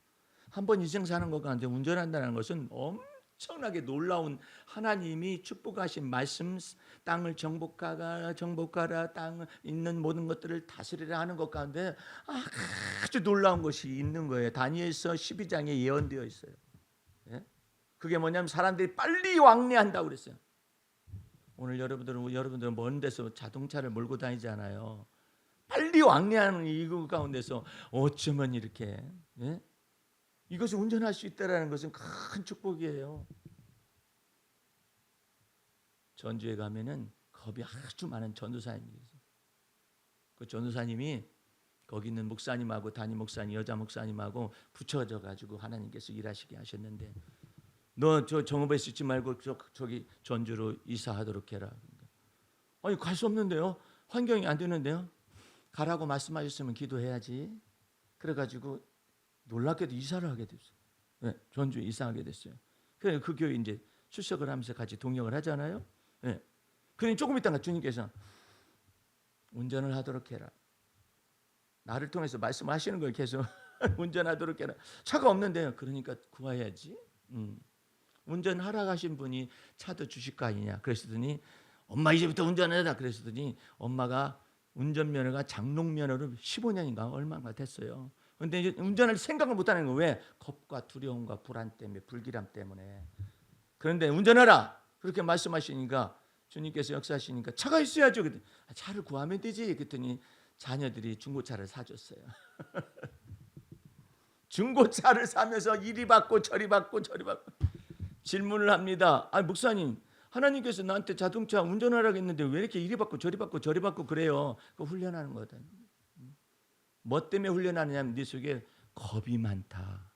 S1: 한 번 인생 사는 것 같은데 운전한다는 것은 엄청나게 놀라운 하나님이 축복하신 말씀, 땅을 정복하라, 땅에 있는 모든 것들을 다스리라 하는 것 가운데 아주 놀라운 것이 있는 거예요. 다니엘서 12장에 예언되어 있어요. 예? 그게 뭐냐면 사람들이 빨리 왕래한다고 그랬어요. 오늘 여러분들은 먼 데서 자동차를 몰고 다니잖아요. 빨리 왕래하는 이거 가운데서 어쩌면 이렇게, 예? 이것을 운전할 수 있다는 것은 큰 축복이에요. 전주에 가면은 겁이 아주 많은 전도사님이 있어요. 그 전도사님이 거기 있는 목사님하고 담임 목사님, 여자 목사님하고 붙여져 가지고 하나님께서 일하시게 하셨는데, 너 저 정읍에 있지 말고 저기 전주로 이사하도록 해라. 아니 갈 수 없는데요. 환경이 안 되는데요. 가라고 말씀하셨으면 기도해야지. 그래가지고 놀랍게도 이사를 하게 됐어요. 네, 전주에 이사하게 됐어요. 그래서 그 교회 이제 출석을 하면서 같이 동역을 하잖아요. 네. 그러니 조금 있다가 주님께서 운전을 하도록 해라. 나를 통해서 말씀하시는 걸 계속 운전하도록 해라. 차가 없는데요. 그러니까 구해야지. 운전하라 하신 분이 차도 주실 거 아니냐. 그랬더니 엄마 이제부터 운전해라. 그랬더니 엄마가 운전면허가 장롱면허로 15년인가 얼마가 됐어요. 근데 이제 운전할 생각을 못하는 거예요. 왜? 겁과 두려움과 불안 때문에, 불길함 때문에. 그런데 운전하라 그렇게 말씀하시니까 주님께서 역사하시니까 차가 있어야죠. 차를 구하면 되지. 그랬더니 자녀들이 중고차를 사줬어요. 중고차를 사면서 이리 받고 저리 받고 질문을 합니다. 목사님, 하나님께서 나한테 자동차 운전하라고 했는데 왜 이렇게 이리 받고 저리 받고 그래요? 그거 훈련하는 거다. 뭐 때문에 훈련하느냐면 네 속에 겁이 많다.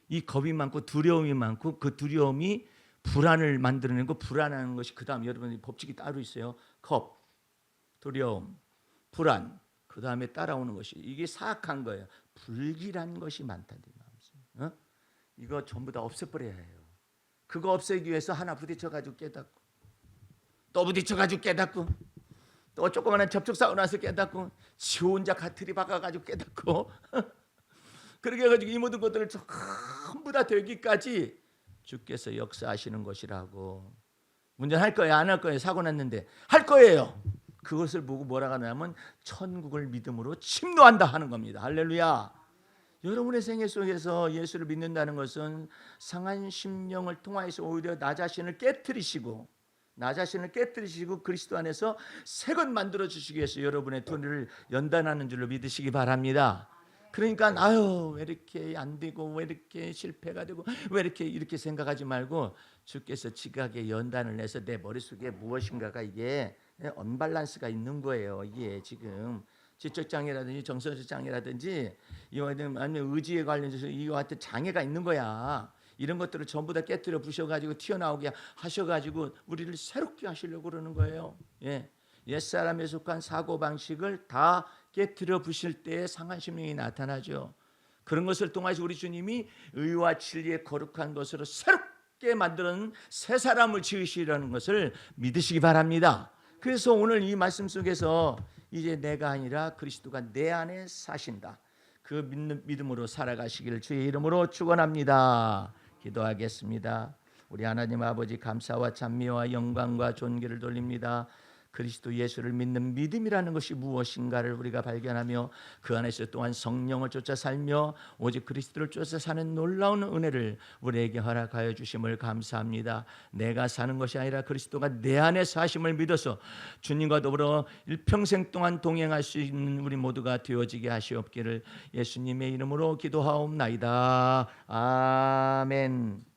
S1: 이 겁이 많고 두려움이 많고 그 두려움이 불안을 만들어내고, 불안하는 것이 그 다음 여러분의 법칙이 따로 있어요. 겁, 두려움, 불안, 그 다음에 따라오는 것이, 이게 사악한 거예요. 불길한 것이 많다. 이거 전부 다 없애버려야 해요. 그거 없애기 위해서 하나 부딪혀가지고 깨닫고, 또 부딪혀가지고 깨닫고, 또 조그마한 접촉사고 나서 깨닫고, 지 혼자 가트리 박아가지고 깨닫고 그렇게 해가지고 이 모든 것들을 전부 다 되기까지 주께서 역사하시는 것이라고. 운전할 거예요? 안 할 거예요? 사고 났는데 할 거예요. 그것을 보고 뭐라고 하냐면 천국을 믿음으로 침노한다 하는 겁니다. 할렐루야. 여러분의 생애 속에서 예수를 믿는다는 것은 상한 심령을 통하여서 오히려 나 자신을 깨트리시고 그리스도 안에서 새것 만들어 주시기 위해서 여러분의 돈을 연단하는 줄로 믿으시기 바랍니다. 그러니까 왜 이렇게 안 되고, 왜 이렇게 실패가 되고, 왜 이렇게 생각하지 말고 주께서 지각에 연단을 내서 내 머릿속에 무엇인가가 이게 언밸런스가 있는 거예요. 이게 지금 지적 장애라든지 정서적 장애라든지 아니면 의지에 관련해서 이와 같은 장애가 있는 거야. 이런 것들을 전부 다 깨뜨려 부셔가지고 튀어나오게 하셔가지고 우리를 새롭게 하시려고 그러는 거예요. 옛사람에 속한 사고방식을 다 깨뜨려 부실 때에 상한 심령이 나타나죠. 그런 것을 통해서 우리 주님이 의와 진리의 거룩한 것으로 새롭게 새롭게 만드는 새 사람을 지으시려는 것을 믿으시기 바랍니다. 그래서 오늘 이 말씀 속에서 이제 내가 아니라 그리스도가 내 안에 사신다. 그 믿음으로 살아가시기를 주의 이름으로 축원합니다. 기도하겠습니다. 우리 하나님 아버지, 감사와 찬미와 영광과 존귀를 돌립니다. 그리스도 예수를 믿는 믿음이라는 것이 무엇인가를 우리가 발견하며 그 안에서 또한 성령을 쫓아 살며 오직 그리스도를 쫓아 사는 놀라운 은혜를 우리에게 허락하여 주심을 감사합니다. 내가 사는 것이 아니라 그리스도가 내 안에 사심을 믿어서 주님과 더불어 일평생 동안 동행할 수 있는 우리 모두가 되어지게 하시옵기를 예수님의 이름으로 기도하옵나이다. 아멘.